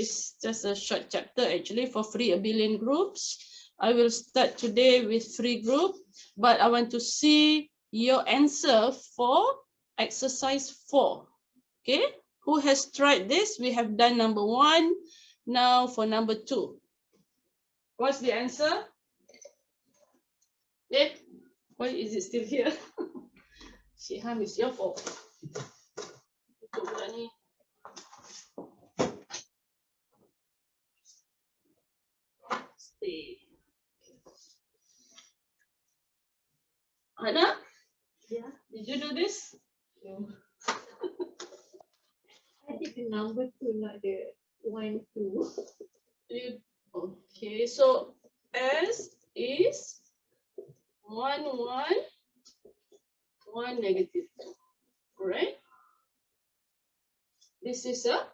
It's just a short chapter actually for free abelian groups. I will start today with free group, but I want to see your answer for exercise 4. Okay, who has tried this? We have done number 1. Now for number 2. What's the answer? Eh? Why is it still here? Shiham, it's your fault. Stay. Hannah? Yeah. Did you do this? No. I did the number 2, not the 1, 2. Okay, so S is 1, 1, 1, negative 2. Right? This is a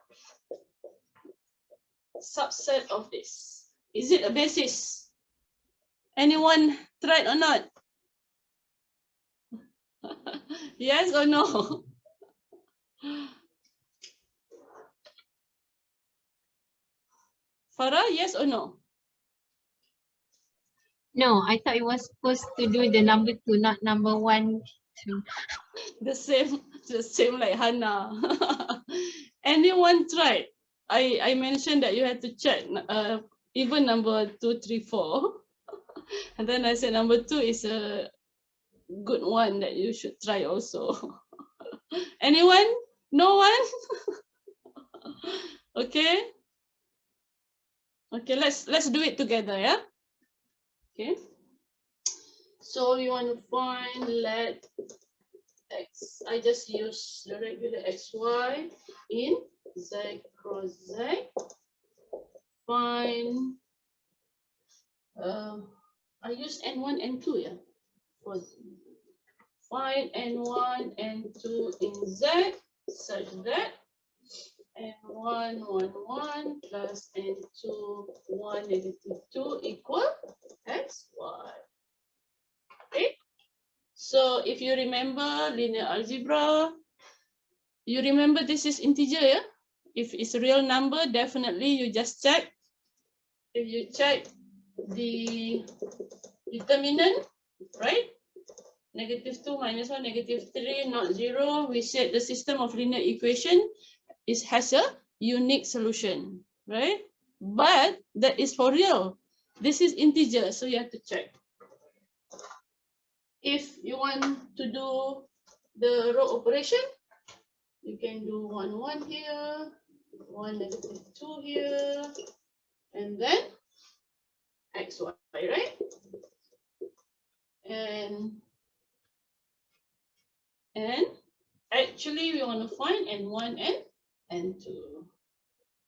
subset of this. Is it a basis? Anyone tried or not? Yes or no? Farah, yes or no? No, I thought it was supposed to do the number 2, not number 1, 2. The same like Hannah. Anyone tried? I mentioned that you had to check even number 2, 3, 4. And then I said number 2 is a good one that you should try also. Anyone? No one? Okay. Okay, let's do it together, yeah? Okay. So we want to find let x. I just use the regular xy in z cross z. Find I use n1 n2, yeah. Find n1 n2 in z such that n1 1 1 plus n2 1 negative 2 equal xy. Okay. So if you remember linear algebra, you remember this is integer, yeah? If it's a real number, definitely you just check. If you check the determinant, right? Negative 2 minus 1, negative 3, not 0. We said the system of linear equation has a unique solution, right? But that is for real. This is integer, so you have to check. If you want to do the row operation, you can do 1, 1 here, 1, negative 2 here, and then xy, right? And actually we want to find n1 and n2.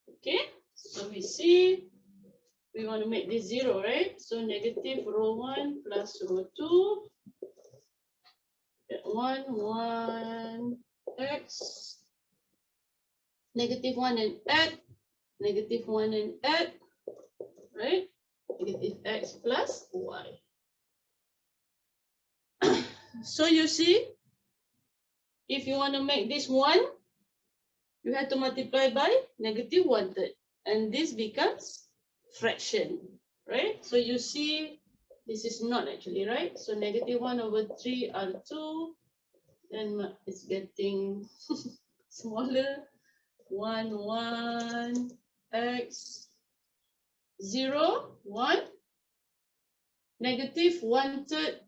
Okay, so we see we want to make this 0, right? So negative row 1 plus row 2. 1, 1, x. Negative 1 and x. Negative 1 and x. Right? Negative x plus y. So you see, if you want to make this 1, you have to multiply by negative 1/3. And this becomes fraction, right? So you see, this is not actually, right? So negative 1/3 R2, then it's getting smaller. 1, 1, x, 0, 1, negative 1/3,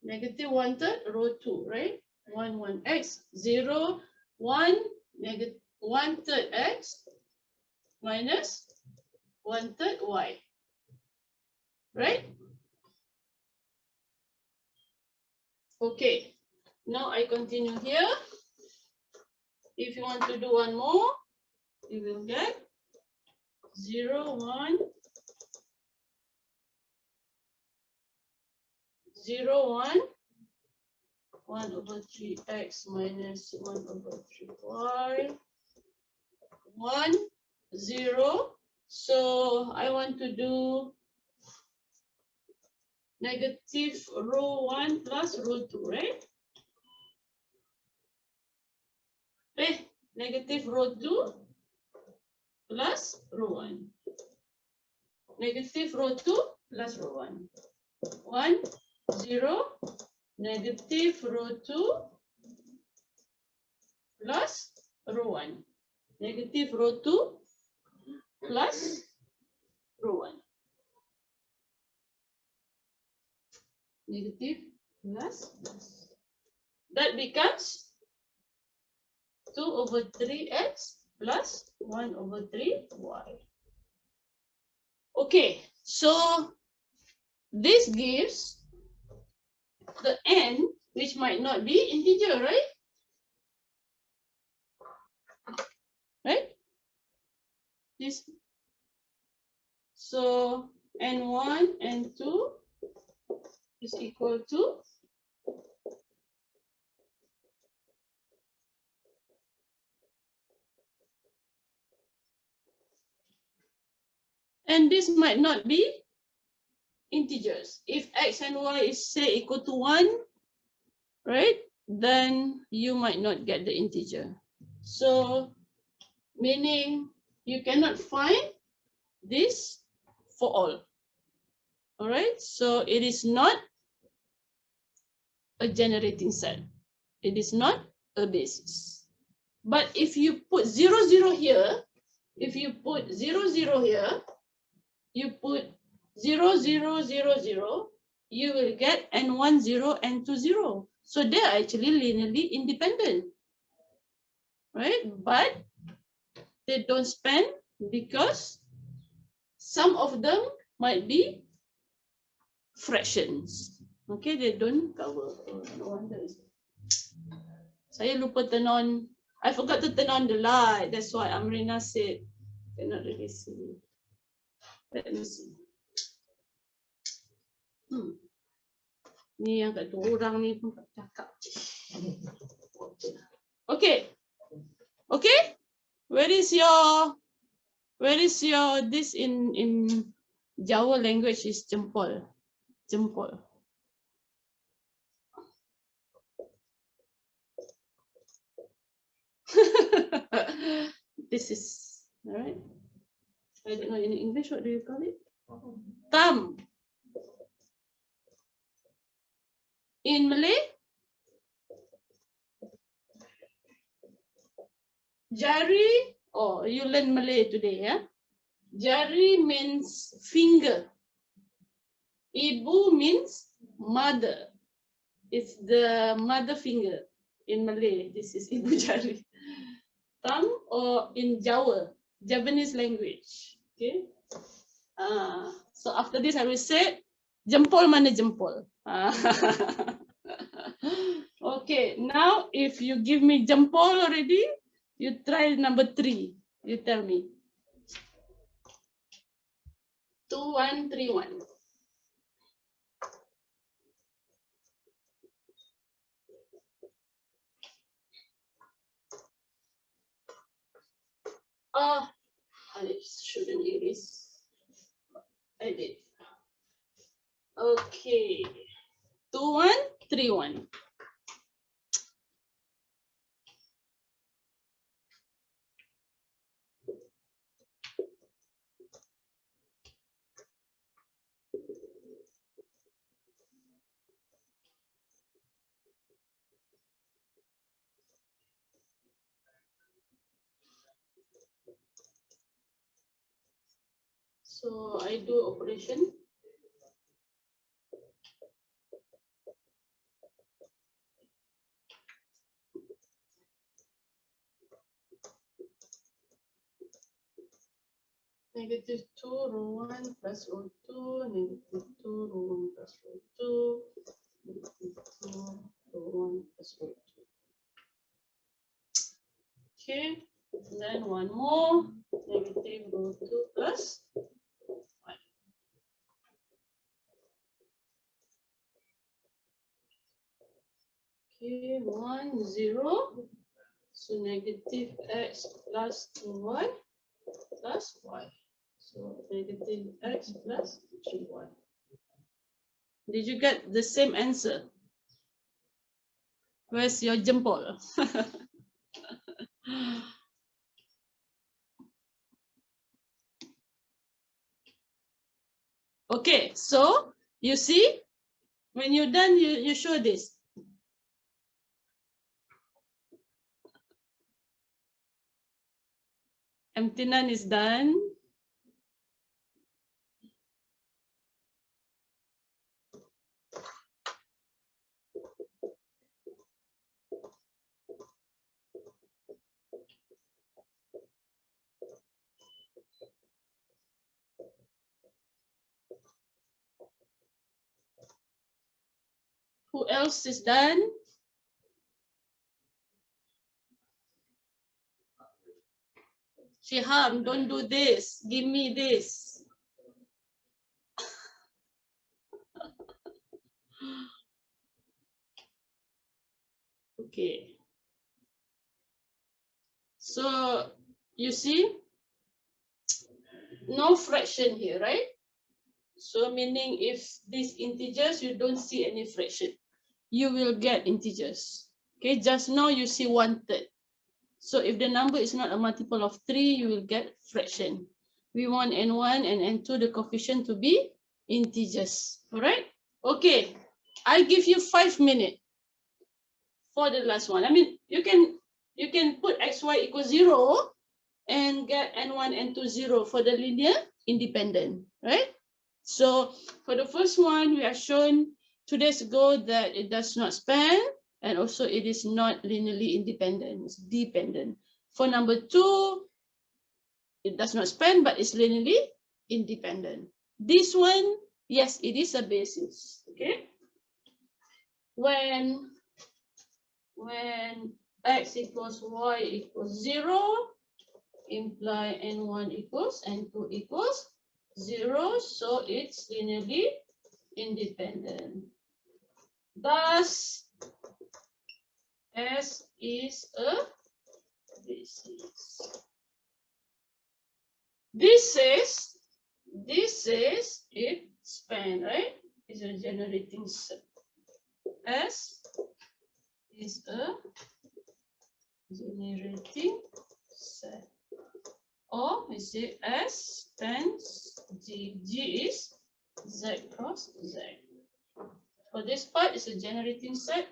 negative 1/3 row 2, right? 1, 1, x, 0, 1, negative 1/3 x minus 1/3 y, right? Okay, now I continue here. If you want to do one more, you will get 0, 1, 0, 1, 1/3x minus 1/3y, 1, 0. So I want to do negative row 1 plus row 2, right? Negative row 2 plus row 1. Negative row 2 plus row 1. 1, 0, negative row 2 plus row 1. Negative row 2 plus row 1. Negative plus. That becomes 2 over 3x plus 1 over 3y. Okay, so this gives the n, which might not be integer, right? Right? This. So n1, n2 is equal to and this might not be integers. If x and y is say equal to 1, right? Then you might not get the integer. So meaning you cannot find this for all. All right, so it is not a generating set. It is not a basis. But if you put 0, 0 here, if you put 0, 0 here, you put 0, 0, 0, 0, you will get n1, 0, n2, 0. So they are actually linearly independent, right? But they don't span because some of them might be fractions. Okay, they don't cover. Oh, no wonder. Saya lupa turn on. I forgot to turn on the light. That's why Amrina said cannot really see. Let me see. Ni yang kat dua orang ni pun tak cakap. Okay. Okay. Where is your this in Jawa language is jempol. Jempol. This is all right. I don't know in English what do you call it? Thumb. In Malay? Jari. Oh, you learn Malay today, yeah? Jari means finger. Ibu means mother. It's the mother finger in Malay. This is ibu jari. Thumb or in Jawa, Javanese language. Okay. So after this, I will say jempol mana jempol. Okay. Now, if you give me jempol already, you try number 3. You tell me. 2, 1, 3, 1. I shouldn't erase. I did. Okay. 2, 1, 3, 1. So I do operation. Negative 2, row 1 plus row 2, negative 2, row 1 plus row 2, negative 2, row 1 plus row 2. Okay, then one more, negative row 2 plus 1. Okay, 1, 0. So negative x plus 2y plus y. So negative x plus 3y. Did you get the same answer? Where's your jempol? Okay, so you see, when you're done, you show this. Empty none is done. Who else is done? Shiham, don't do this. Give me this. Okay. So you see, no fraction here, right? So meaning if these integers, you don't see any fraction, you will get integers. Okay, just now you see 1/3. So if the number is not a multiple of 3, you will get fraction. We want n1 and n2, the coefficient, to be integers. All right? Okay, I give you 5 minutes for the last one. I mean, you can put xy equals 0 and get n1, n2, 0 for the linear independent, right? So for the first one, we have shown 2 days ago that it does not span, and also it is not linearly independent, it's dependent. For number 2, it does not span, but it's linearly independent. This one, yes, it is a basis, okay? When x equals y equals 0, imply n1 equals n2 equals 0, so it's linearly independent. Thus, S is a basis. This says it span, right? It's a generating set. S is a generating set. Or we say S spans G. G is Z cross Z. For this part, it's a generating set.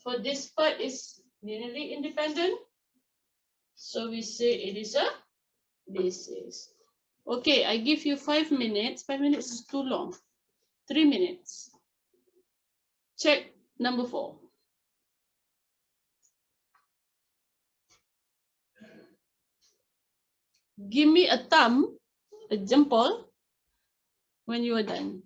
For this part, it's linearly independent. So we say it is a basis. Okay, I give you 5 minutes. 5 minutes is too long. 3 minutes. Check number 4. Give me a thumb, a jempol, when you are done.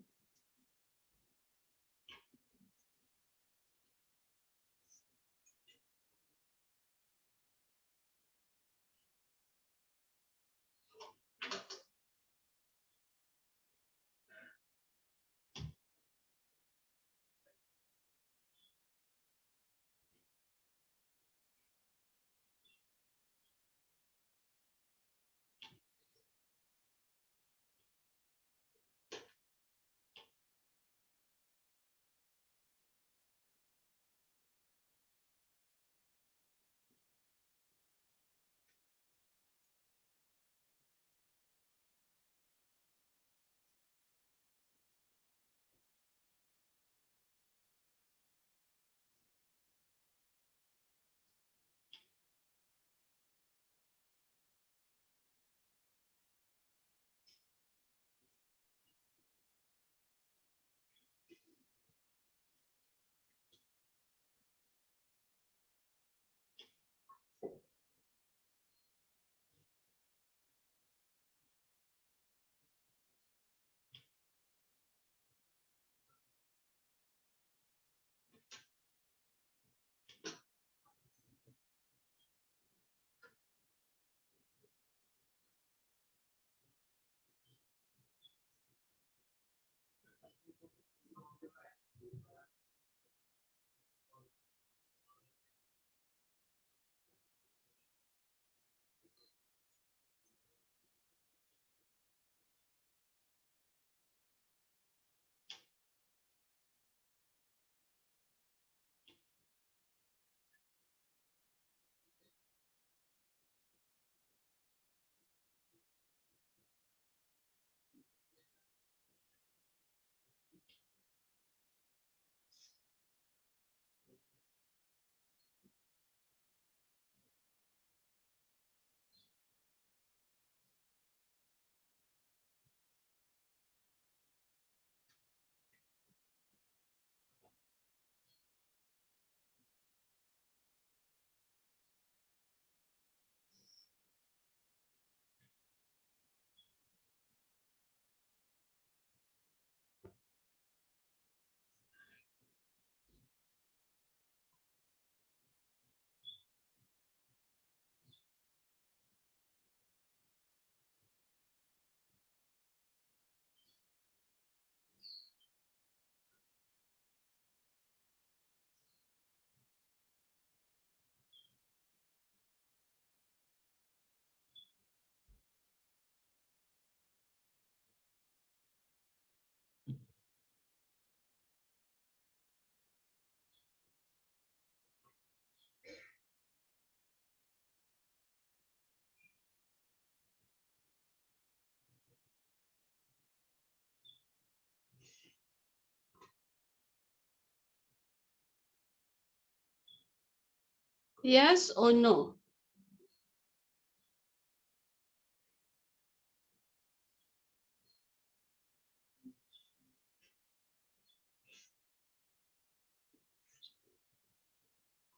Yes or no?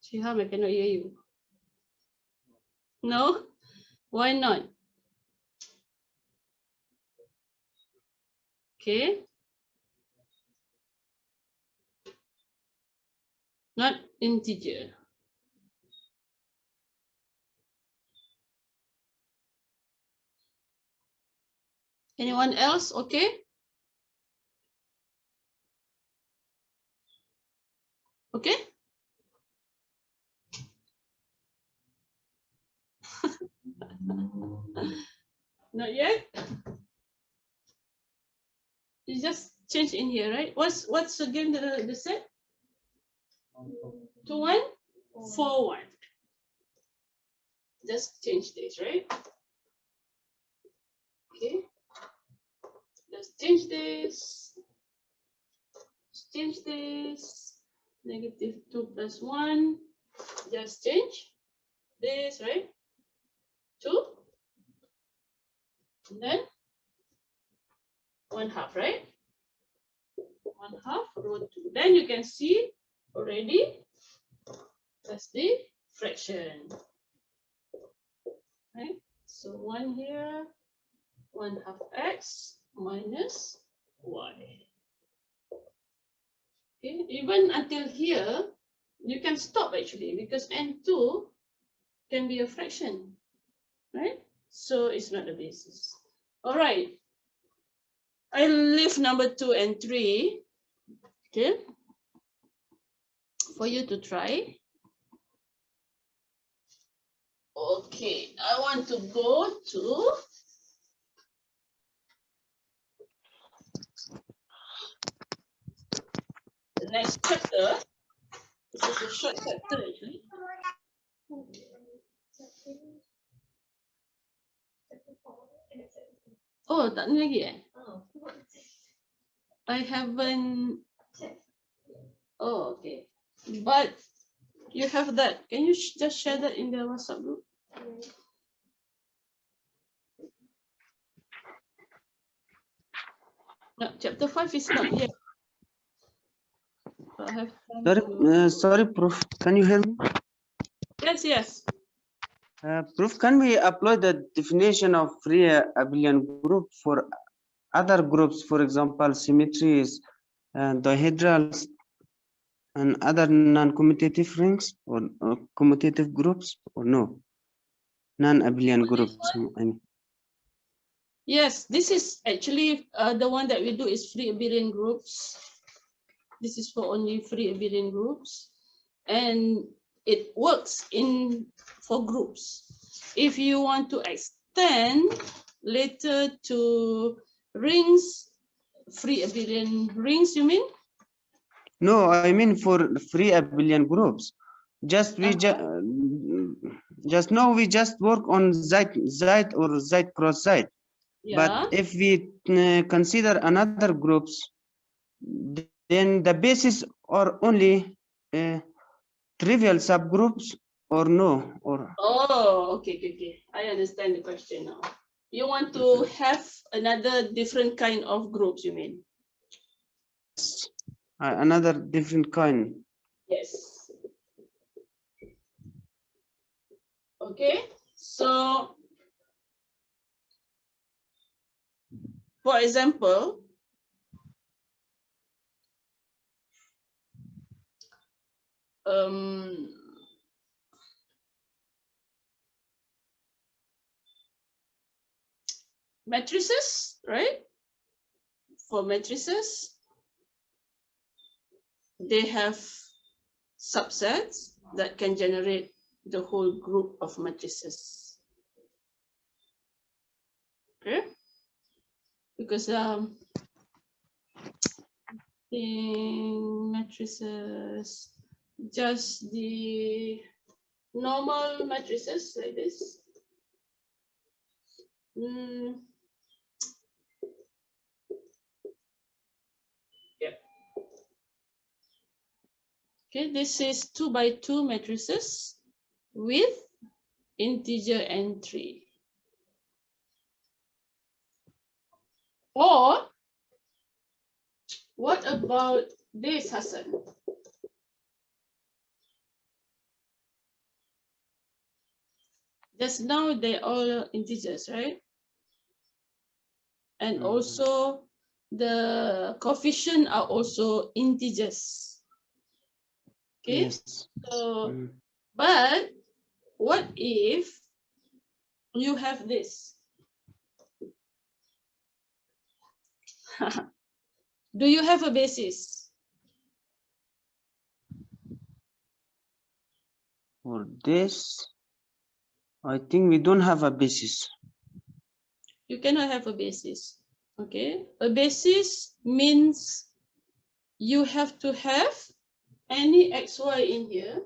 Shiham, I cannot hear you. No? Why not? Okay. Not integer. Anyone else? Okay. Okay. Not yet. You just change in here, right? What's again the set? 2, 1, 4, 1. Just change this, right? Okay. Let's change this. Change this. -2 plus 1. Just change this, right? 2. And then 1/2, right? 1/2 root 2. Then you can see already that's the fraction. Right? So 1 here, 1/2 x minus y. Okay, even until here, you can stop actually because n2 can be a fraction, right? So it's not a basis. All right. I'll leave number 2 and 3, okay, for you to try. Okay, I want to go to the next chapter. This is a short chapter actually. Oh, tak ni lagi eh? I haven't. Oh, okay. But you have that. Can you just share that in the WhatsApp group? No, chapter 5 is not yet. So I have Sorry, Prof. Can you hear me? Yes, yes. Prof, can we apply the definition of free abelian group for other groups, for example, symmetries, dihedrals, and other non-commutative rings or commutative groups, or no? Non-abelian groups. I mean. Yes, this is actually the one that we do is free abelian groups. This is for only free abelian groups, and it works for groups. If you want to extend later to rings, free abelian rings, you mean? No, I mean for free abelian groups. Just now we just work on Z or Z cross Z. Yeah. But if we consider another groups, then the basis are only trivial subgroups or no? Or Oh, okay. I understand the question now. You want to have another different kind of groups, you mean? another different kind. Yes. Okay, so for example, matrices, right? For matrices, they have subsets that can generate the whole group of matrices. Okay, because in matrices, just the normal matrices like this. Yep. Okay, this is 2 by 2 matrices. with integer entry. Or what about this, Hassan? Just now they're all integers, right? And also the coefficient are also integers. Okay. Yes. So, but what if you have this? Do you have a basis? For this, I think we don't have a basis. You cannot have a basis. Okay. A basis means you have to have any xy in here,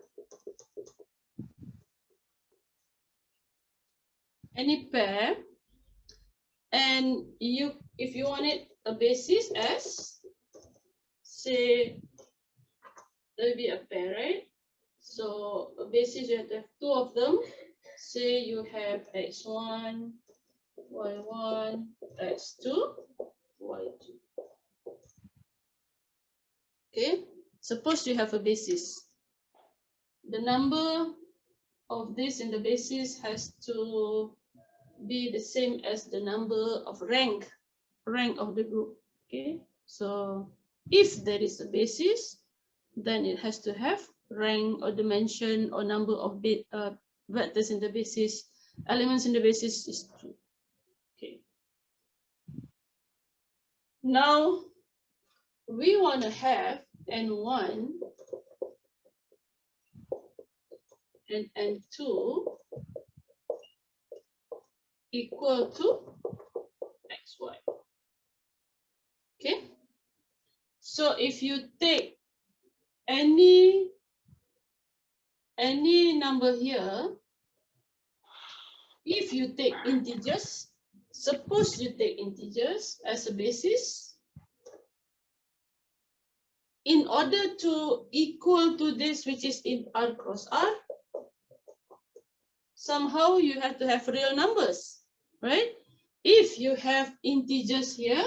any pair, and if you want it a basis as, say, there'll be a pair, right? So a basis, you have to have two of them. Say you have x1, y1, x2, y2. Okay, suppose you have a basis. The number of this in the basis has to be the same as the number of rank of the group. Okay, so if there is a basis, then it has to have rank or dimension or number of vectors in the basis, elements in the basis is 2. Okay. Now we want to have n1 and n2 equal to xy. Okay. So if you take any number here, if you take integers, suppose you take integers as a basis, in order to equal to this, which is in R cross R, somehow you have to have real numbers, right? If you have integers here,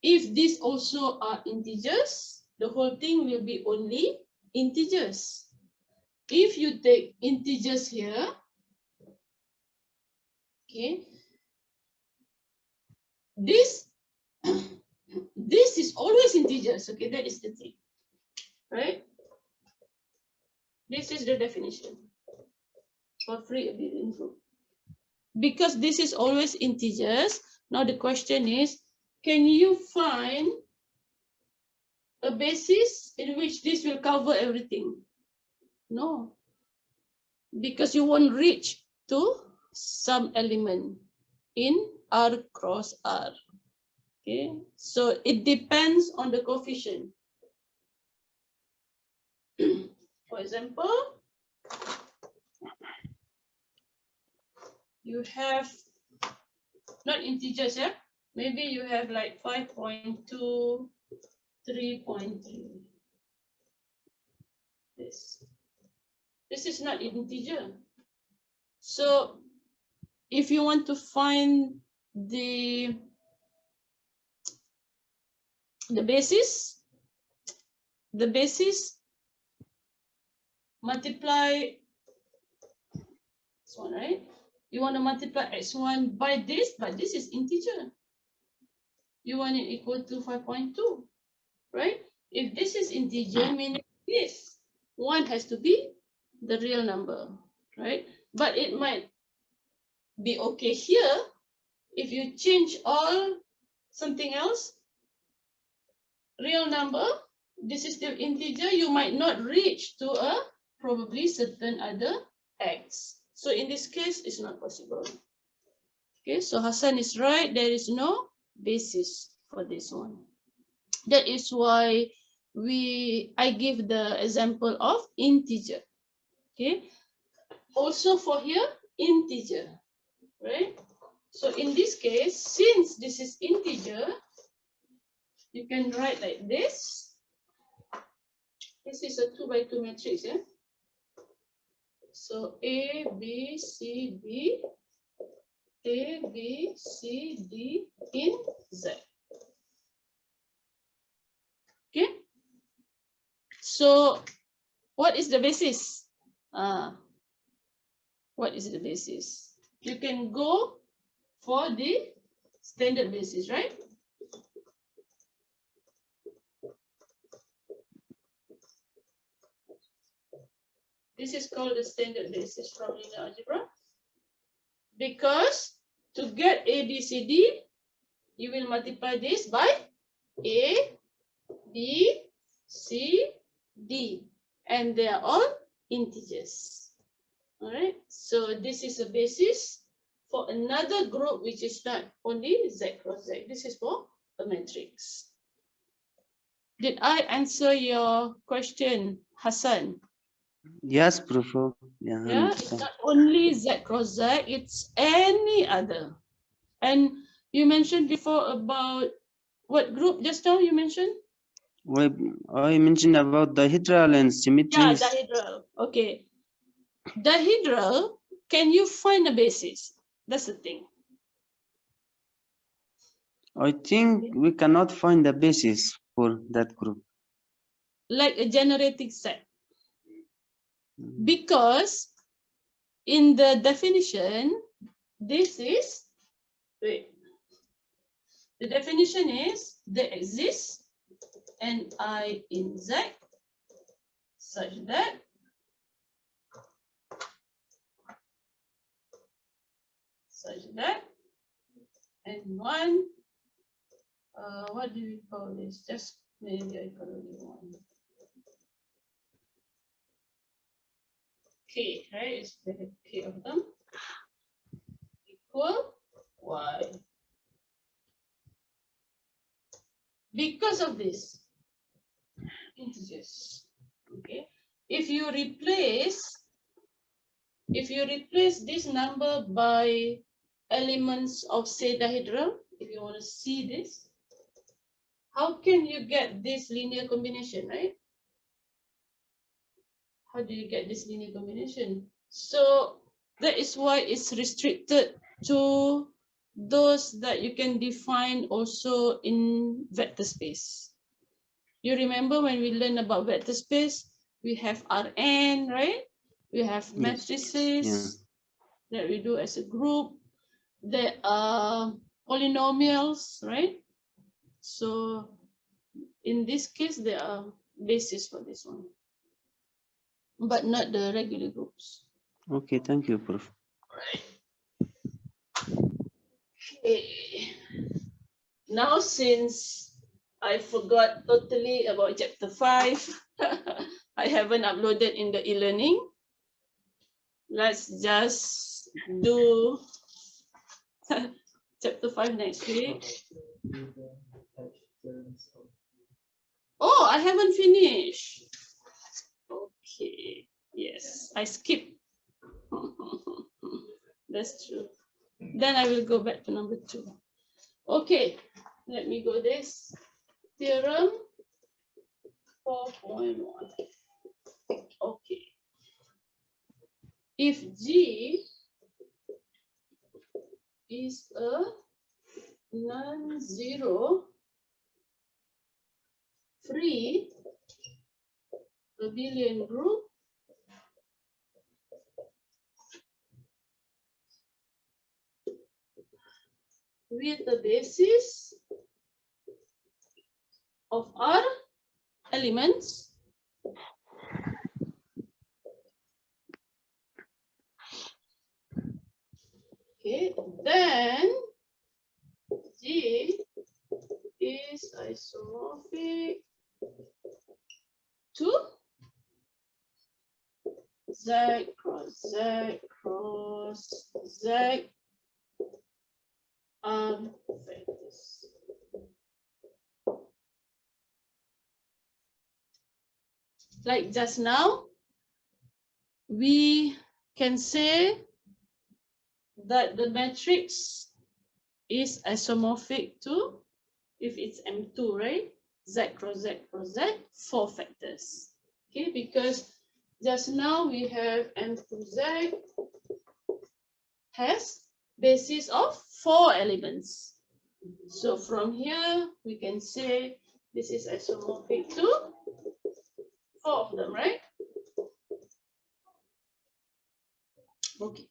if these also are integers, the whole thing will be only integers. If you take integers here, okay, this is always integers, okay, that is the thing, right? This is the definition for free abelian group. Because this is always integers, now the question is, can you find a basis in which this will cover everything? No, because you won't reach to some element in R cross R. Okay, so it depends on the coefficient. For example, you have not integers, yeah? Maybe you have like 5.2, 3.3. This is not integer. So if you want to find the basis, multiply this one, right? You want to multiply x1 by this, but this is integer. You want it equal to 5.2, right? If this is integer, meaning this one has to be the real number, right? But it might be okay here if you change all something else, real number, this is still integer, you might not reach to a probably certain other x. So in this case, it's not possible. Okay, so Hassan is right, there is no basis for this one. That is why I give the example of integer. Okay, also for here, integer, right? So in this case, since this is integer, you can write like this. This is a 2 by 2 matrix, yeah? So A, B, C, D, A, B, C, D in Z. Okay. So what is the basis? What is the basis? You can go for the standard basis, right? This is called the standard basis from linear algebra. Because to get A, B, C, D, you will multiply this by A, B, C, D. And they are all integers. All right. So this is a basis for another group which is not only Z cross Z. This is for a matrix. Did I answer your question, Hassan? Yes, Prof. Yeah, Yeah, it's not only Z cross Z, it's any other. And you mentioned before about what group just now you mentioned? I mentioned about dihedral and Yeah, symmetries. dihedral. Okay. Dihedral, can you find a basis? That's the thing. I think we cannot find the basis for that group. Like a generating set. Because in the definition, this is, wait, the definition is they exist and I in Z such that and one, what do we call this? Just maybe I call it one. K, right? It's the K of them equal Y. Because of this integers, okay. If you replace this number by elements of say dihedral, if you want to see this, how can you get this linear combination, right? How do you get this linear combination? So that is why it's restricted to those that you can define also in vector space. You remember when we learned about vector space, we have Rn, right? We have matrices that we do as a group. There are polynomials, right? So in this case, there are bases for this one, but not the regular groups. Okay, thank you, Prof. Okay. Now, since I forgot totally about chapter 5, I haven't uploaded in the e-learning. Let's just do chapter 5 next week. Oh, I haven't finished. Okay, yes, I skipped. That's true. Then I will go back to number 2. Okay, let me go this. Theorem 4.1. Okay. If G is a non-zero free abelian group, with the basis of R elements, okay, then G is isomorphic to Z cross Z cross Z vectors. Like just now, we can say that the matrix is isomorphic to, if it's M2, right? Z cross Z cross Z, 4 factors. Okay, because Just now we have M2Z has basis of 4 elements. So from here, we can say this is isomorphic to 4 of them, right? Okay.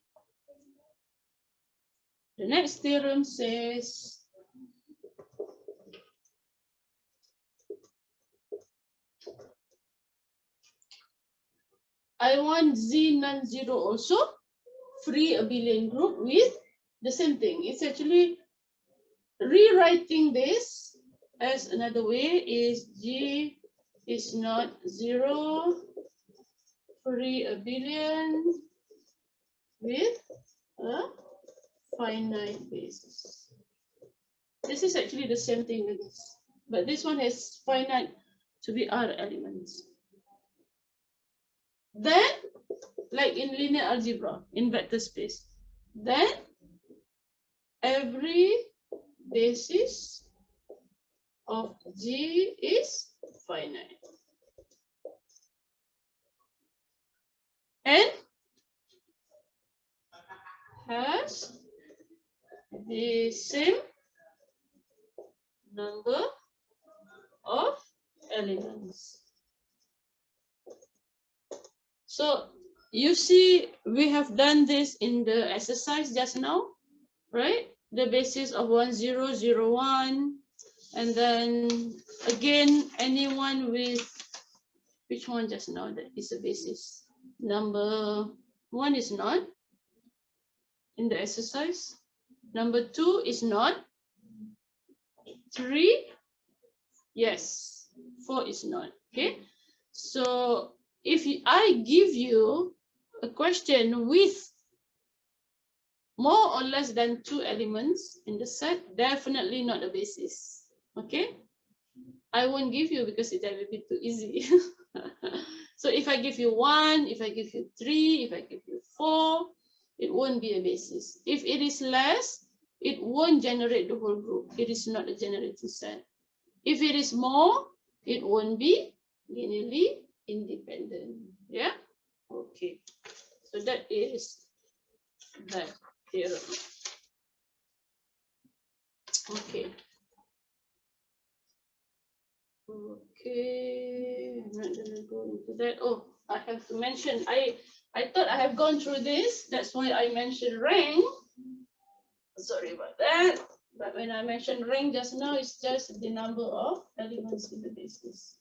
The next theorem says I want Z non-zero also free abelian group with the same thing. It's actually rewriting this as another way is G is not zero free abelian with a finite basis. This is actually the same thing with this, but this one has finite to be R elements. Then, like in linear algebra, in vector space, then every basis of G is finite. And has the same number of elements. So you see, we have done this in the exercise just now, right? The basis of 1, 0, 0, 1. And then again, anyone with, which one just now that is a basis? Number 1 is not in the exercise. Number 2 is not. 3, yes. 4 is not, okay? So if I give you a question with more or less than 2 elements in the set, definitely not a basis, okay? I won't give you because it will be too easy. So if I give you 1, if I give you 3, if I give you 4, it won't be a basis. If it is less, it won't generate the whole group. It is not a generating set. If it is more, it won't be linearly independent. Yeah? Okay. So that is that theorem. Okay. Okay, I'm not gonna go into that. Oh, I have to mention, I thought I have gone through this. That's why I mentioned rank. Sorry about that. But when I mentioned rank just now, it's just the number of elements in the basis.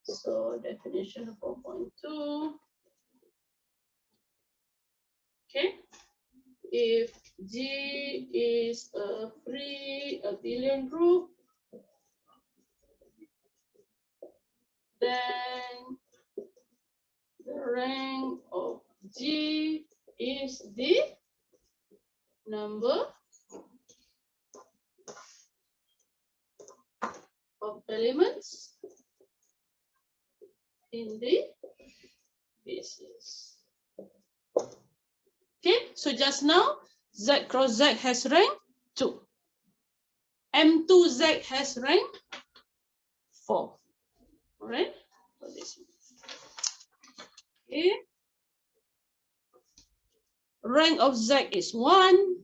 So definition 4.2. Okay. If G is a free abelian group, then the rank of G is the number of elements in the basis. Okay, so just now Z cross Z has rank 2. M2Z has rank 4. All right, for this one. Okay. Rank of Z is 1.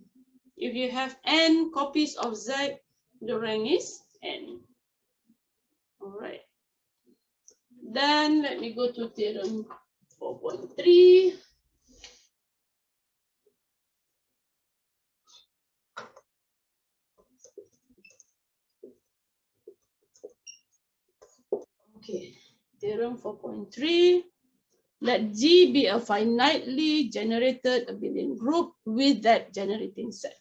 If you have n copies of Z, the rank is n. All right. Then let me go to theorem 4.3. Okay, theorem 4.3. Let G be a finitely generated abelian group with that generating set.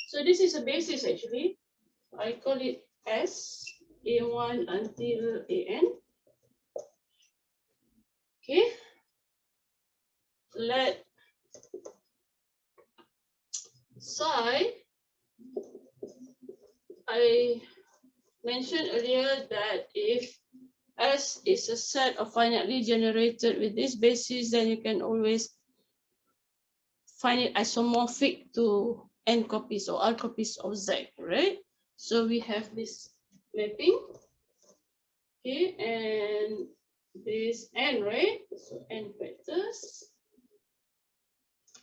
So this is a basis actually. I call it S, A1 until AN. Okay. Let psi mentioned earlier that if S is a set of finitely generated with this basis, then you can always find it isomorphic to n copies or r copies of Z, right? So we have this mapping, okay, and this n, right? So n vectors,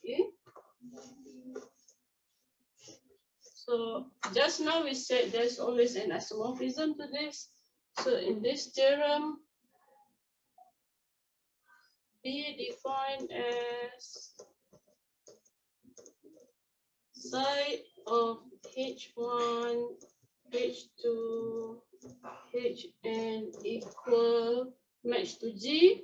okay. So just now we said there's always an isomorphism to this. So in this theorem, be defined as psi of H1, H2, Hn equal match to G.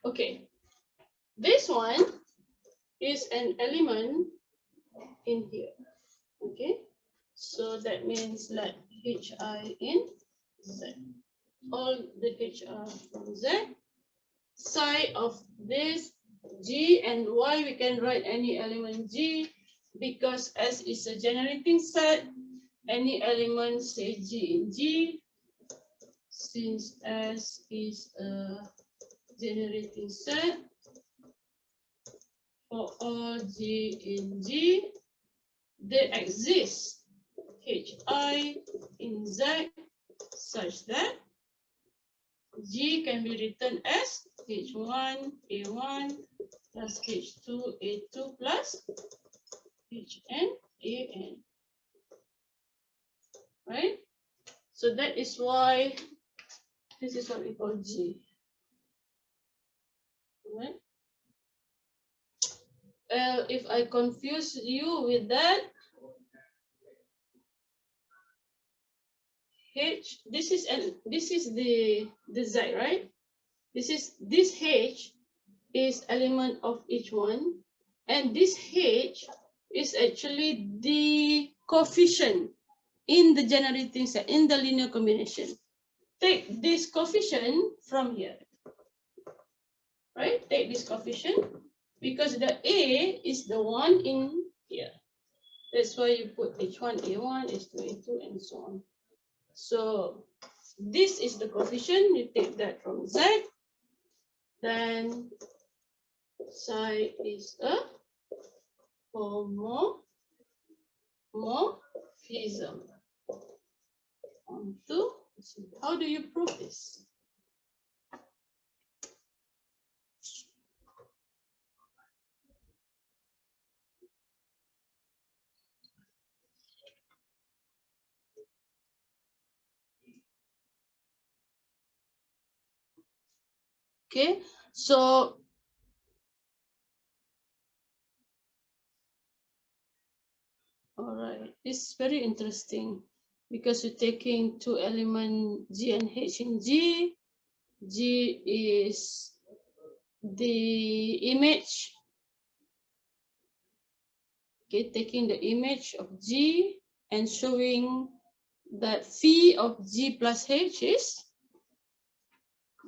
Okay, this one is an element in here. Okay, so that means let Hi in Z. All the H are from Z. Psi of this G and Y, we can write any element G because S is a generating set. Any element say G in G. Since S is a generating set, for all G in G, there exists Hi in Z such that G can be written as H1 A1 plus H2 A2 plus Hn An. Right? So that is why this is what we call G. Right? If I confuse you with that, H, this is the Z, right? This H is element of each one, and this H is actually the coefficient in the generating set, in the linear combination. Take this coefficient from here, right? Take this coefficient because the A is the one in here. That's why you put H1, A1, H2, A2, and so on. So this is the coefficient, you take that from Z, then psi is a homomorphism. How do you prove this? Okay, so all right, this is very interesting because you're taking two elements G and H in G. G is the image. Okay, taking the image of G and showing that phi of G plus H is,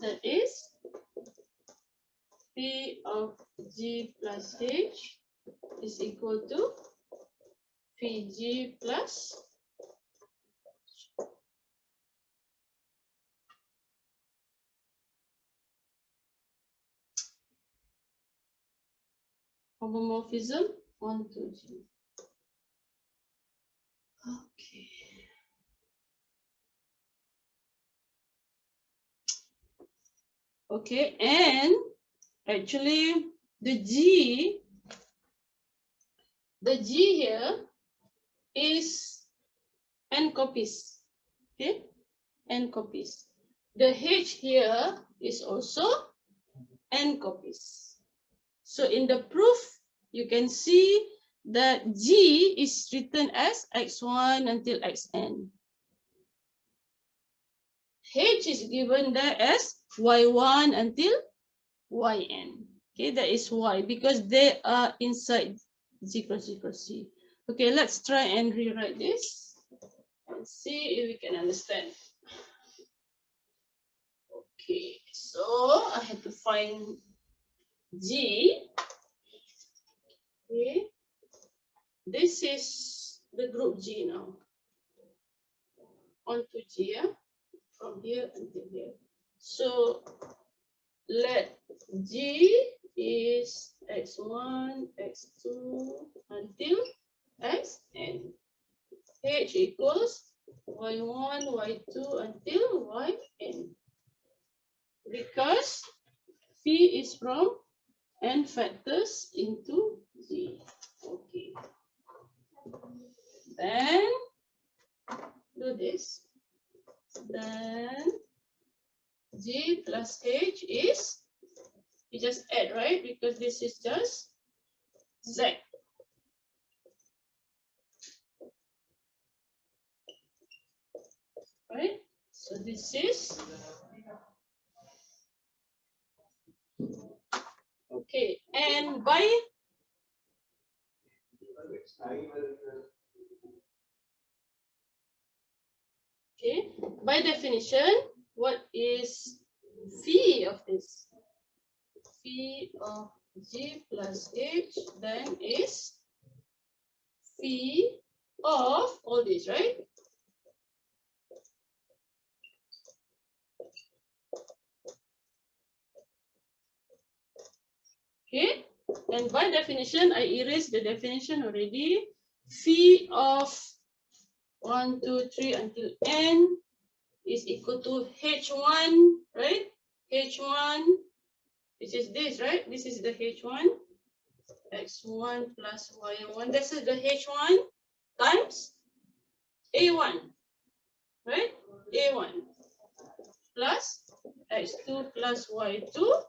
that is phi of G plus H is equal to phi G plus homomorphism 1 to G. Okay. Okay, and actually the G here is n copies. Okay, n copies. The H here is also n copies. So in the proof, you can see that G is written as x1 until xn. H is given there as y1 until yn. Okay, that is why, because they are inside Z cross Z cross C. Okay, let's try and rewrite this and see if we can understand. Okay, so I have to find G. Okay, this is the group G now. On to G, yeah? From here until here. So let G is x1, x2 until xn. H equals y1, y2 until yn. Because phi is from n factors into G. Okay. Then do this. Then G plus H is, you just add, right? Because this is just Z. Right? So this is, okay. And by, okay, by definition, what is phi of this? Phi of G plus H then is phi of all these, right? Okay, and by definition, I erased the definition already. Phi of 1, 2, 3 until n is equal to H1, right? H1, which is this, right? This is the H1, x1 plus y1. This is the H1 times A1, right? A1 plus x2 plus y2,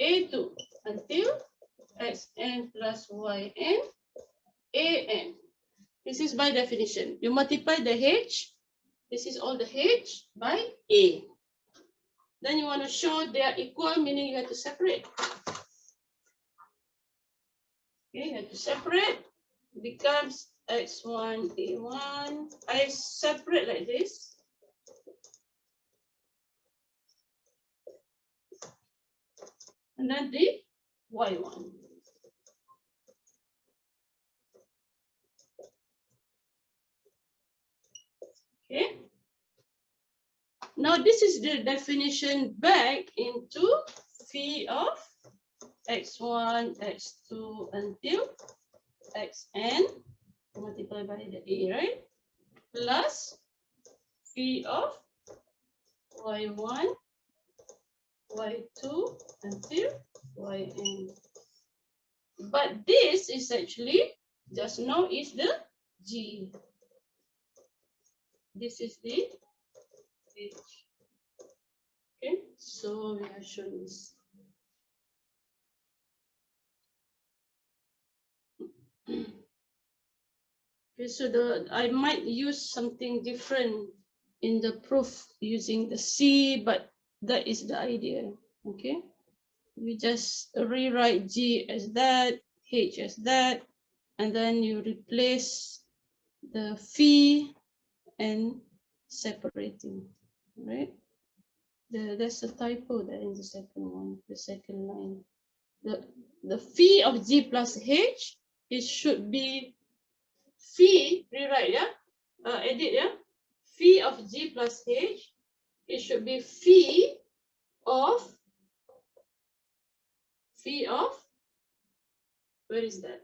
A2 until xn plus yn, an. This is by definition. You multiply the h, this is all the h by a. Then you want to show they are equal, meaning you have to separate. Okay, you have to separate. It becomes x1, a1. I separate like this. And then the y1. Okay. Now this is the definition back into phi of x1, x2 until xn multiplied by the a, right? Plus phi of y1, y2 until yn. But this is actually just now is the G. This is the H. Okay, so we have shown this. Okay, so I might use something different in the proof using the C, but that is the idea. Okay, we just rewrite G as that, H as that, and then you replace the phi and separating, right? There's a typo there in the second one, the second line. The phi of G plus H, it should be phi, rewrite, yeah? Edit, yeah? Phi of G plus H, it should be phi of, where is that?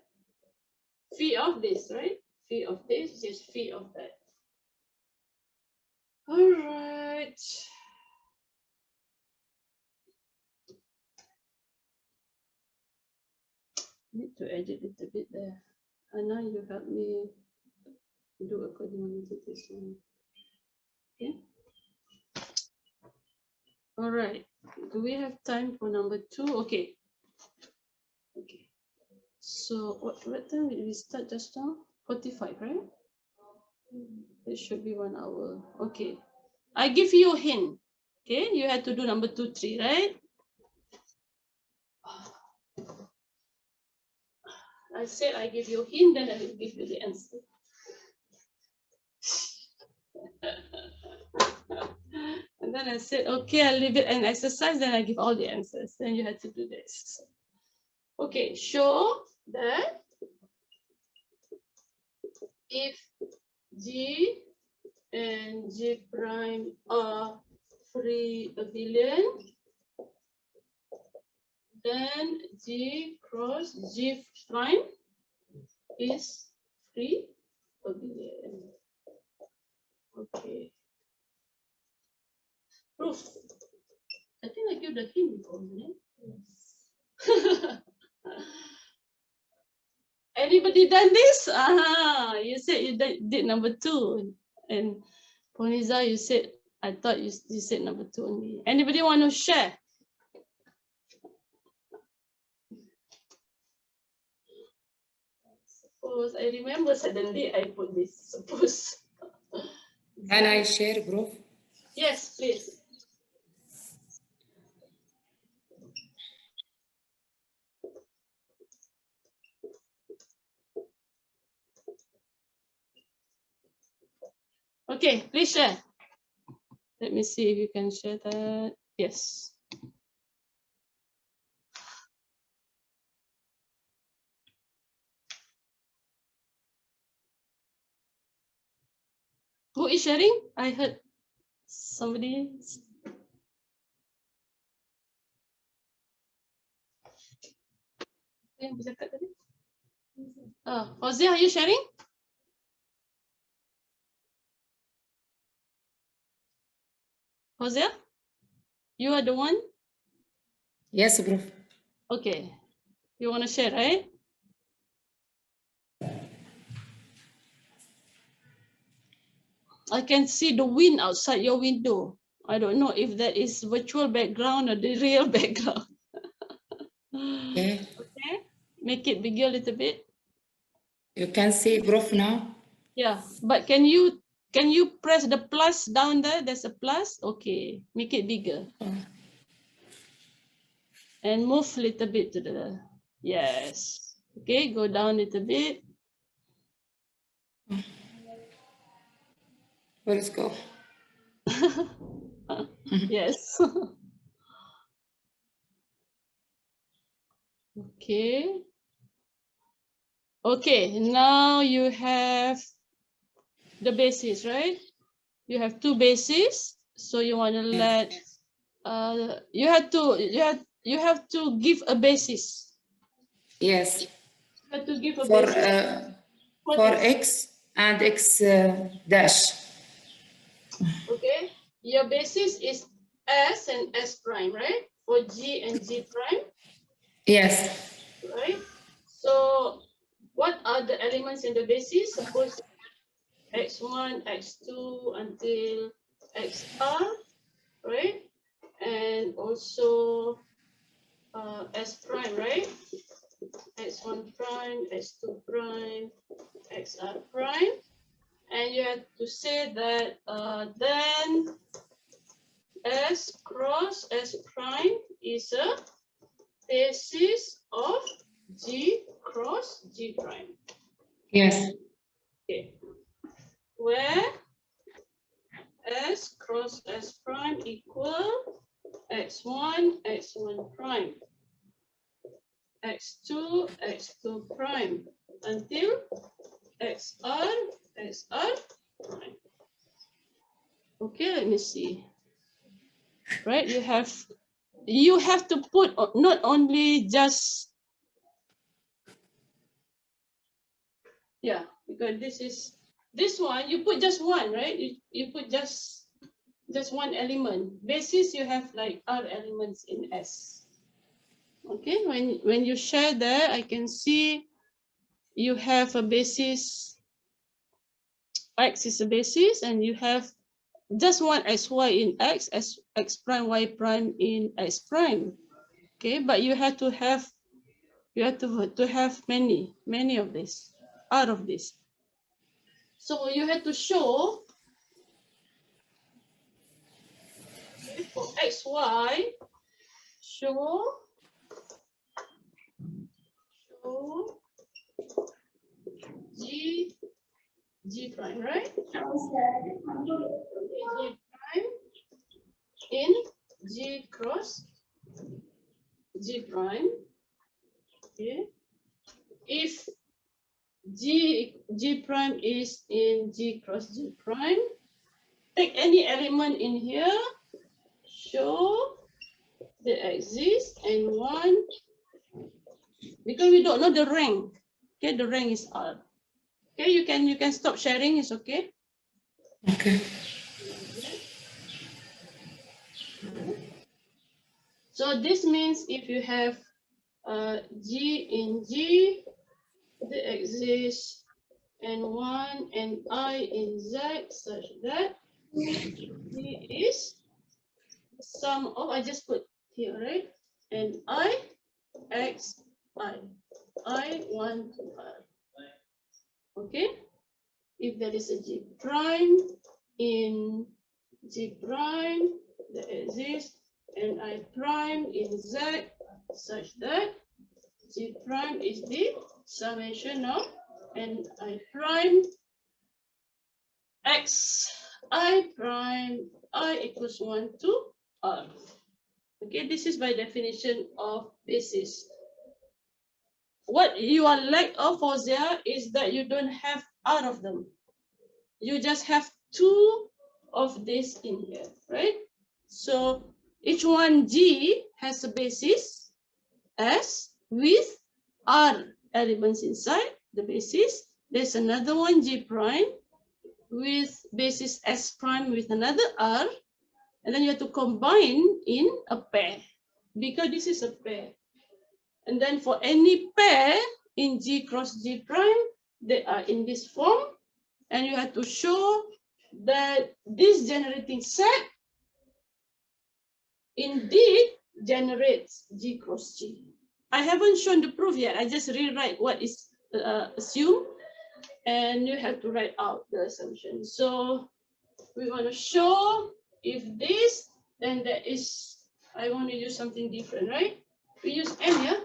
Phi of this, right? Phi of this is phi of that. All right. Need to edit it a bit there. And now you help me do accordingly to this one. Okay. All right. Do we have time for number 2? Okay. Okay. So what time did we start just now? 45, right? It should be 1 hour. Okay. I give you a hint. Okay. You had to do number 2, 3, right? I said I give you a hint, then I will give you the answer. And then I said, okay, I'll leave it an exercise, then I give all the answers. Then you had to do this. Okay, show that if G and G prime are free abelian, then G cross G prime is free abelian. Okay. Proof. I think I give the hint before, right? Yes. Anybody done this? You said you did number 2. And Poniza, you said, I thought you said number 2 only. Anybody want to share? Suppose I remember suddenly I put this. Suppose. Can I share, Prof? Yes, please. Okay, please share. Let me see if you can share that. Yes. Who is sharing? I heard somebody. Yang bercakap tadi? Fauzia, are you sharing? Fauzia? You are the one? Yes, Prof. Okay. You want to share, right? I can see the wind outside your window. I don't know if that is virtual background or the real background. Okay. Okay. Make it bigger a little bit. You can see, Prof, now? Yeah, but can you press the plus down there? There's a plus. Okay, make it bigger. And move a little bit to the, yes. Okay, go down a little bit. Let's go. Yes. Okay. Okay, now you have the basis, right? You have 2 bases. So you want to let you have to give a basis. Yes. You have to give a For basis. for X and X dash. Okay, your basis is S and S prime, right? For G and G prime, Yes. right? So what are the elements in the basis? Suppose X1, X2 until XR, right? And also S prime, right? X1 prime, X2 prime, XR prime. And you have to say that then S cross S prime is a basis of G cross G prime. Yes. Okay. Where S cross S prime equal X1, X1 prime, X2, X2 prime, until XR, XR prime. Okay, let me see. Right, you have to put not only just, yeah, because this one you put just one, right? You put just one element. Basis you have like R elements in S. Okay, when you share there, I can see you have a basis. X is a basis, and you have just one xy in X, X prime, Y prime in X prime. Okay, but you have to have many of this out of this. So you have to show for xy, show G prime, right? G prime in G cross G prime. Okay. If G prime is in G cross G prime. Take any element in here, show they exist, and one, because we don't know the rank. Okay, the rank is R. Okay, you can stop sharing, it's okay. Okay. So this means if you have G in G, they exist, and one and I in Z, such that G is the sum of, I just put here, right? And I, X, I 1 to R. Okay? If there is a G prime in G prime that exists, and I prime in Z, such that G prime is the summation of and I prime X I prime I equals 1 to R. Okay, this is by definition of basis. What you are lack of for there is that you don't have R of them. You just have 2 of this in here, right? So each one G has a basis S with R elements inside the basis. There's another one G prime with basis S prime with another R, and then you have to combine in a pair because this is a pair. And then for any pair in G cross G prime, they are in this form, and you have to show that this generating set indeed generates G cross G. I haven't shown the proof yet. I just rewrite what is assumed, and you have to write out the assumption. So we want to show if this, then there is, I want to use something different, right? We use M, yeah?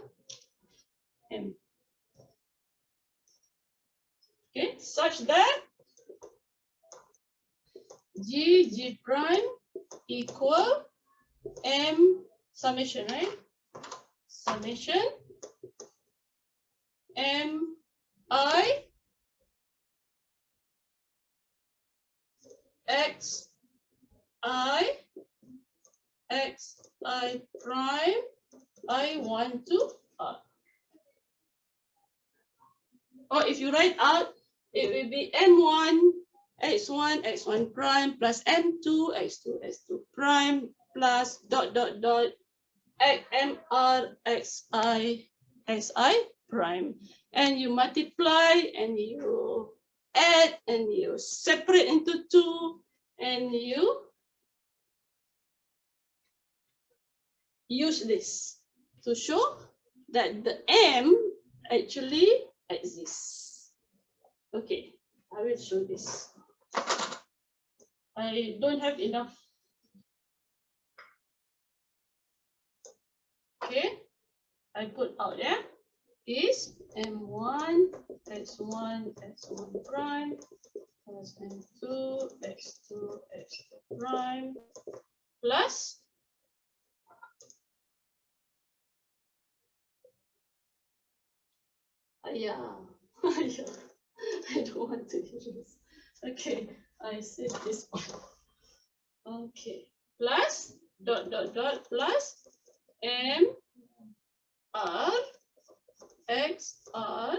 M. Okay, such that G prime equal M summation, right? Summation M I X I prime I 1 to R. Or if you write out, it will be M1 X1 prime plus M2 X2 prime plus dot MR XI prime, and you multiply and you add and you separate into 2 and you use this to show that the M actually exists. Okay, I will show this. I don't have enough. Okay, I put out there is M1 X1 prime plus M2 X2 prime plus yeah, I don't want to do this. Okay, I save this one. Okay, plus dot plus M R X R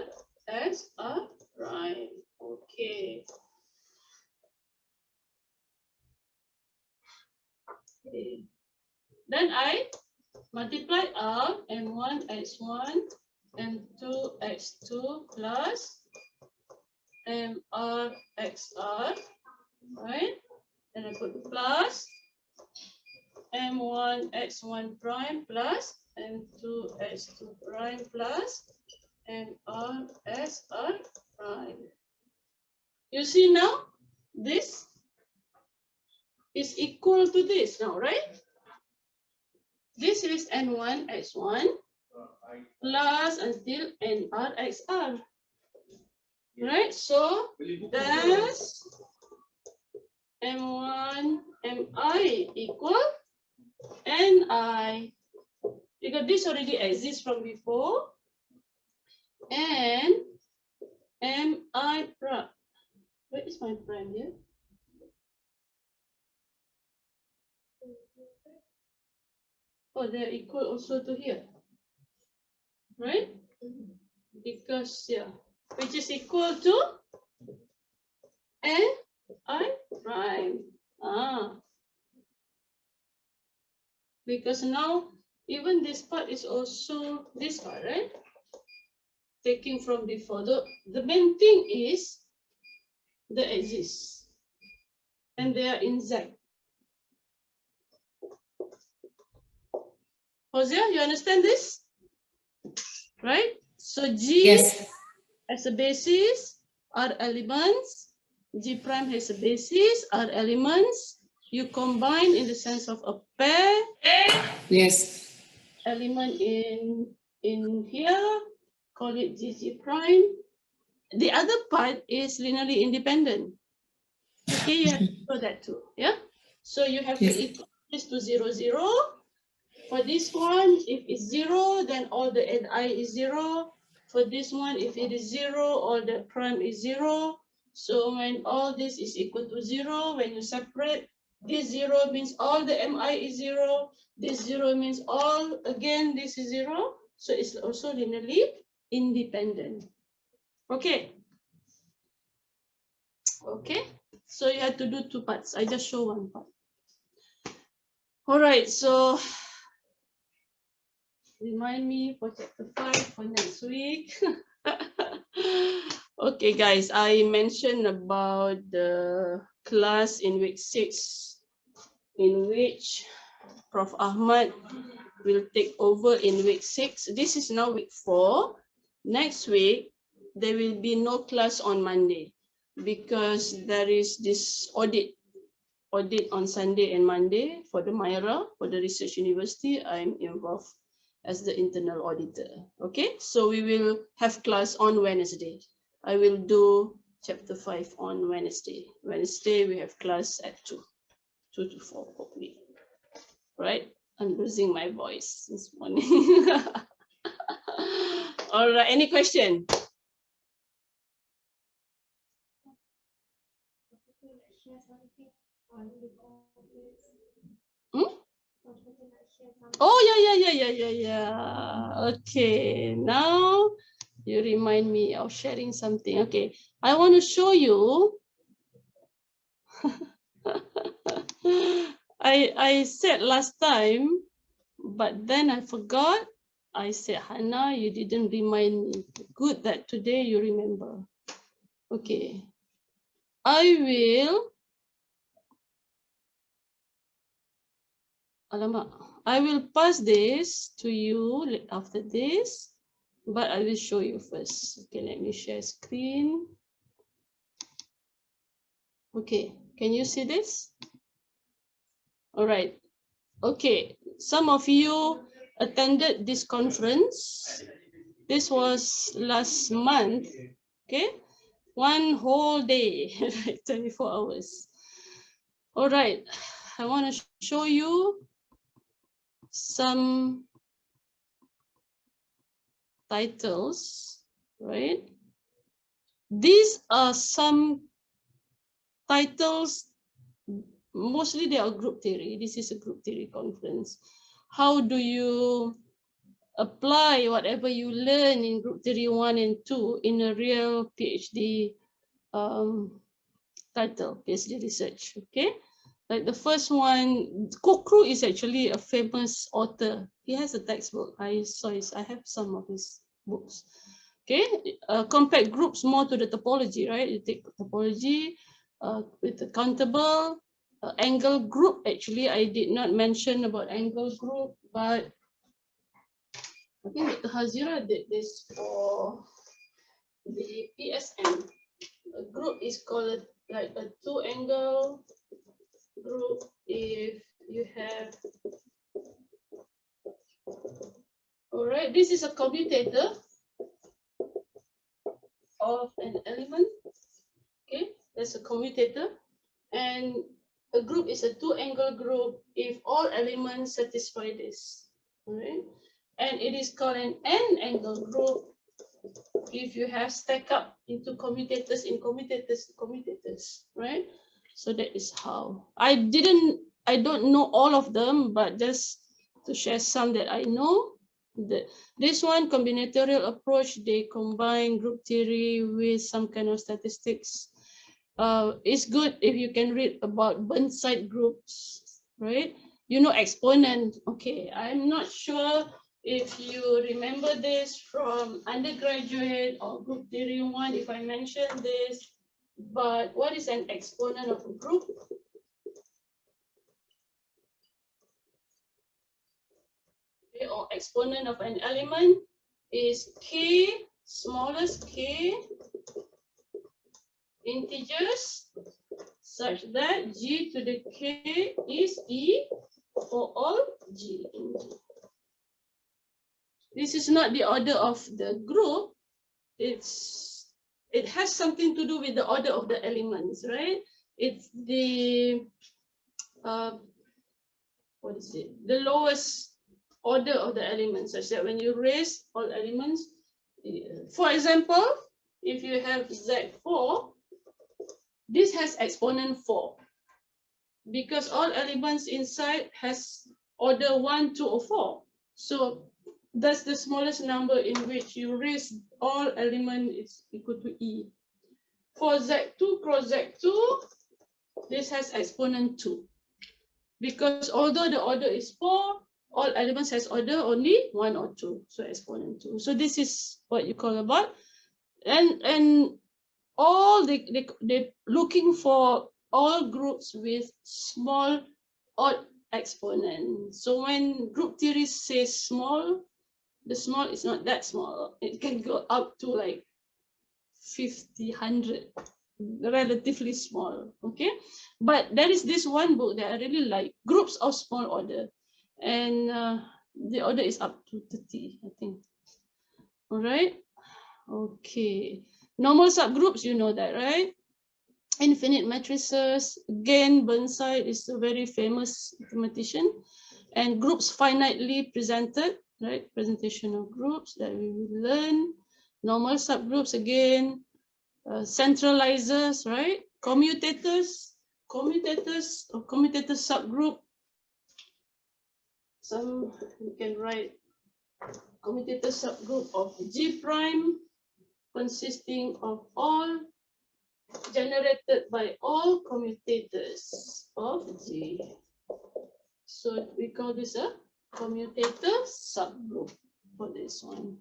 prime. Okay. Okay. Then I multiply R M1 X1 M2 X2 plus MR XR, right? Then I put plus M1 X1 prime plus M2 X2 prime plus MR SR prime. You see now, this is equal to this now, right? This is N1 X1 plus until NR XR. Right? So that's M1 MI equal NI. Because this already exists from before. And Mi prime. Where is my prime here? Oh, they're equal also to here, right? Because, yeah, which is equal to N I prime. Because now even this part is also this part, right? Taking from before. The main thing is they exist and they are in Z. Hosea, you understand this? Right? So G Yes. as a basis are elements. G prime has a basis are elements. You combine in the sense of a pair. Yes. Element in here, call it GG prime. The other part is linearly independent. Okay, you have to know that too. Yeah. So you have to Yes. equal this to 0, 0. For this one, if it's 0, then all the Ni is 0. For this one, if it is 0, all the prime is 0. So when all this is equal to 0, when you separate, this 0 means all the Mi is 0. This 0 means all, again, this is 0. So it's also linearly independent. Okay. Okay. So you have to do two parts. I just show one part. All right. So remind me for chapter 5 for next week. Okay, guys, I mentioned about the class in week 6, in which Prof. Ahmad will take over in week 6. This is now week 4. Next week, there will be no class on Monday because there is this audit on Sunday and Monday for the Myra, for the Research University. I'm involved as the internal auditor. Okay, so we will have class on Wednesday. I will do chapter 5 on Wednesday. Wednesday, we have class at 2 to 4, hopefully. Right? I'm losing my voice this morning. All right, any question? Hmm? Oh, yeah. Okay, now you remind me of sharing something. Okay, I want to show you. I said last time, but then I forgot. I said, Hannah, you didn't remind me. Good that today you remember. Okay, I will pass this to you after this, but I will show you first. Okay, let me share screen. Okay, can you see this? All right. Okay, some of you attended this conference. This was last month, okay? One whole day, like 24 hours. All right, I want to show you some titles, right? These are some titles, mostly they are group theory. This is a group theory conference. How do you apply whatever you learn in group theory 1 and 2 in a real PhD title, PhD research, okay? Like the first one, Kokru is actually a famous author. He has a textbook. I have some of his books. Okay, compact groups more to the topology, right? You take topology with the countable angle group. Actually, I did not mention about angle group, but I think Dr. Hazira did this for the PSM. A group is called like a two-angle group if you have. All right, this is a commutator of an element. Okay, that's a commutator, and a group is a two-angle group if all elements satisfy this. All right, and it is called an n-angle group if you have stack up into commutators in commutators, right? So that is how. I don't know all of them, but just to share some that I know. This one, combinatorial approach, they combine group theory with some kind of statistics. It's good if you can read about Burnside groups, right? You know, exponent. Okay, I'm not sure if you remember this from undergraduate or group theory 1, if I mentioned this, but what is an exponent of a group? Okay, or exponent of an element is k, smallest k, integers, such that g to the k is e for all g in G. This is not the order of the group. It has something to do with the order of the elements, right? It's the what is it? The lowest order of the elements, such that when you raise all elements, for example, if you have Z4, this has exponent 4 because all elements inside has order 1, 2, or 4. So that's the smallest number in which you raise all element is equal to E. For Z2 cross Z2, this has exponent 2. Because although the order is 4, all elements has order only 1 or 2. So exponent 2. So this is what you call about. And all they looking for all groups with small odd exponent. So when group theory says small, the small is not that small. It can go up to like 50, 100, relatively small, okay? But there is this one book that I really like, Groups of Small Order. And the order is up to 30, I think. All right, okay. Normal subgroups, you know that, right? Infinite matrices. Again, Burnside is a very famous mathematician. And groups finitely presented, right? Presentation of groups that we will learn. Normal subgroups again. Centralizers, right? Commutators or commutator subgroup. Some you can write commutator subgroup of G prime consisting of all generated by all commutators of G. So we call this a commutator subgroup for this one.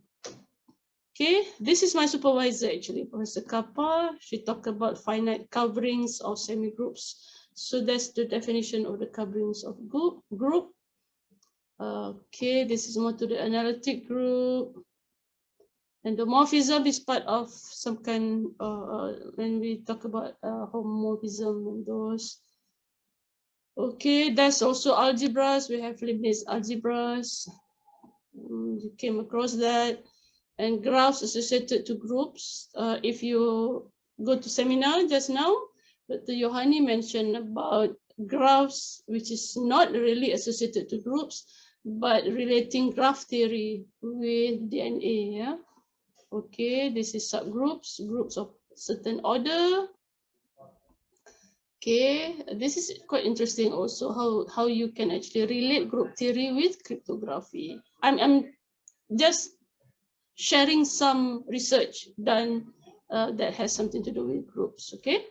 Okay, this is my supervisor actually, Professor Kappa. She talked about finite coverings of semigroups. So that's the definition of the coverings of group. Okay, this is more to the analytic group. Endomorphism is part of some kind, when we talk about homomorphism and those. Okay, that's also algebras. We have Leibniz algebras. You came across that. And graphs associated to groups. If you go to seminar just now, Dr. Yohani mentioned about graphs, which is not really associated to groups, but relating graph theory with DNA. Yeah. Okay, this is subgroups, groups of certain order. Okay, this is quite interesting also, how you can actually relate group theory with cryptography. I'm just sharing some research done that has something to do with groups, okay?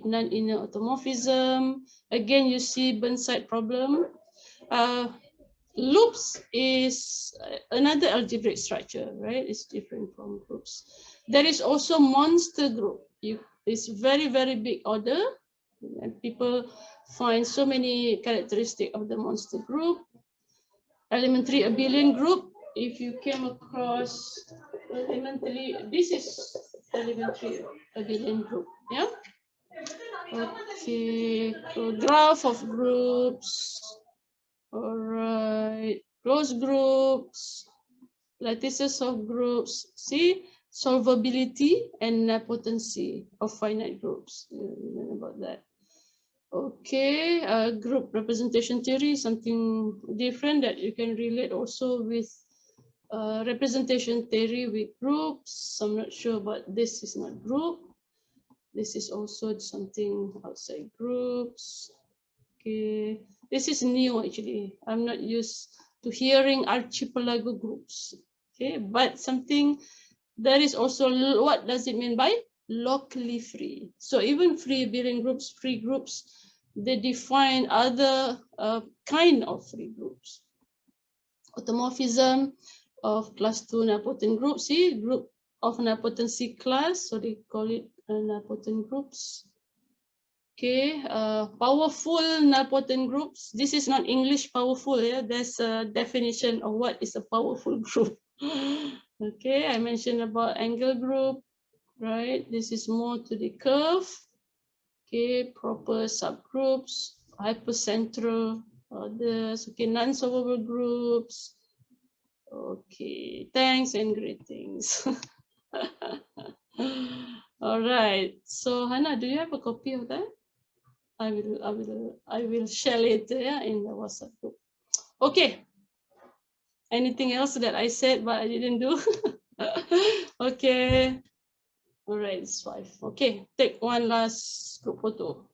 Non-inner automorphism. Again, you see Burnside problem. Loops is another algebraic structure, right? It's different from groups. There is also monster group. It's very, very big order. And people find so many characteristics of the monster group. Elementary abelian group. If you came across elementary, this is elementary abelian group, yeah? Okay, so graph of groups. All right, closed groups, lattices of groups. See, solvability and potency of finite groups. You know about that. Okay, group representation theory, something different that you can relate also with representation theory with groups. I'm not sure, but this is not group. This is also something outside groups. Okay, this is new actually. I'm not used to hearing archipelago groups. Okay, but something that is also, what does it mean by locally free? So even free abelian groups, free groups, they define other kind of free groups. Automorphism of class 2 nilpotent group, see, group of nilpotency class, so they call it nilpotent groups. Okay, powerful nilpotent groups. This is not English powerful, yeah. There's a definition of what is a powerful group. Okay, I mentioned about angle group, right? This is more to the curve. Okay, proper subgroups, hypercentral, others. Okay, non-solvable groups. Okay, thanks and greetings. All right. So Hannah, do you have a copy of that? I will share it, yeah, in the WhatsApp group. Okay. Anything else that I said but I didn't do? Okay. All right, it's 5. Okay, take one last group photo.